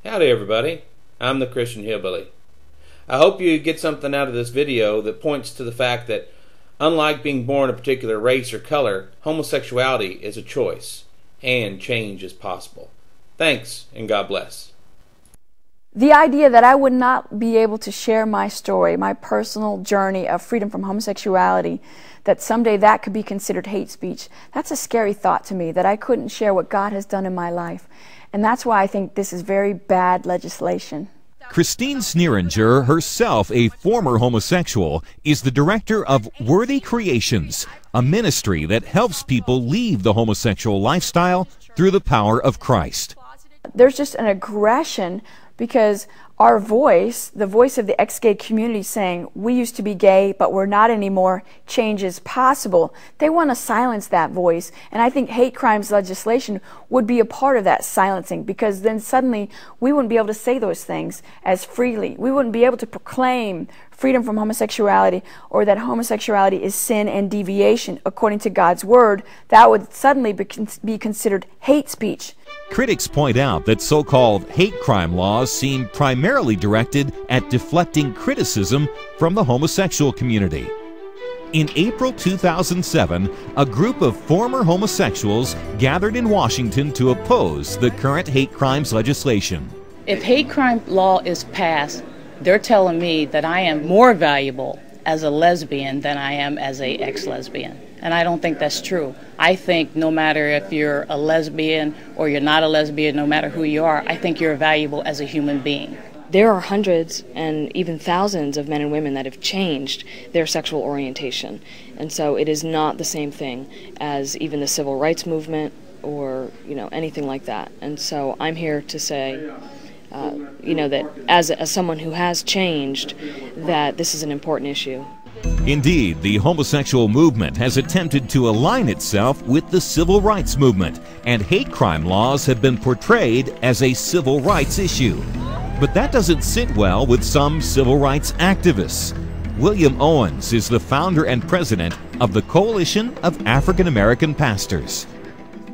Howdy everybody, I'm the Christian Hillbilly. I hope you get something out of this video that points to the fact that unlike being born a particular race or color, homosexuality is a choice and change is possible. Thanks and God bless. The idea that I would not be able to share my story, my personal journey of freedom from homosexuality, that someday that could be considered hate speech, that's a scary thought to me, that I couldn't share what God has done in my life. And that's why I think this is very bad legislation. Christine Sneeringer, herself a former homosexual, is the director of Worthy Creations, a ministry that helps people leave the homosexual lifestyle through the power of Christ. There's just an aggression because our voice, the voice of the ex-gay community saying, we used to be gay, but we're not anymore, change is possible. They want to silence that voice. And I think hate crimes legislation would be a part of that silencing, because then suddenly we wouldn't be able to say those things as freely. We wouldn't be able to proclaim freedom from homosexuality, or that homosexuality is sin and deviation according to God's word. That would suddenly be considered hate speech. Critics point out that so-called hate crime laws seem primarily directed at deflecting criticism from the homosexual community. In April 2007, a group of former homosexuals gathered in Washington to oppose the current hate crimes legislation. If hate crime law is passed, they're telling me that I am more valuable as a lesbian than I am as an ex-lesbian. And I don't think that's true. I think no matter if you're a lesbian or you're not a lesbian, no matter who you are, I think you're valuable as a human being. There are hundreds and even thousands of men and women that have changed their sexual orientation. And so it is not the same thing as even the civil rights movement or, anything like that. And so I'm here to say, that as someone who has changed, that this is an important issue. Indeed, the homosexual movement has attempted to align itself with the civil rights movement, and hate crime laws have been portrayed as a civil rights issue. But that doesn't sit well with some civil rights activists. William Owens is the founder and president of the Coalition of African American Pastors.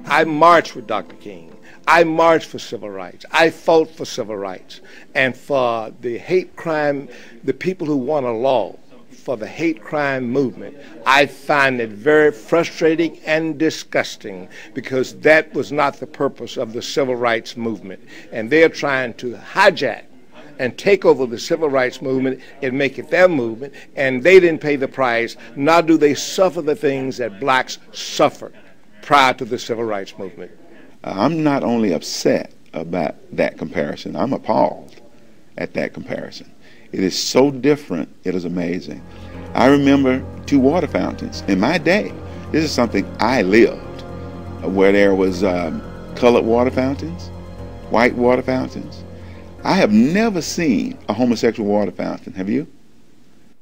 I marched with Dr. King. I marched for civil rights. I fought for civil rights. And for the hate crime, the people who want a law for the hate crime movement, I find it very frustrating and disgusting, because that was not the purpose of the civil rights movement. And they're trying to hijack and take over the civil rights movement and make it their movement, and they didn't pay the price, nor do they suffer the things that blacks suffered prior to the civil rights movement. I'm not only upset about that comparison, I'm appalled at that comparison. It is so different, it is amazing. I remember 2 water fountains. In my day, this is something I lived, where there was colored water fountains, white water fountains. I have never seen a homosexual water fountain. Have you?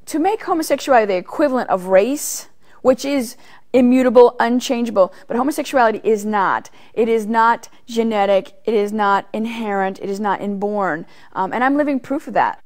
To make homosexuality the equivalent of race, which is immutable, unchangeable, but homosexuality is not. It is not genetic, it is not inherent, it is not inborn. And I'm living proof of that.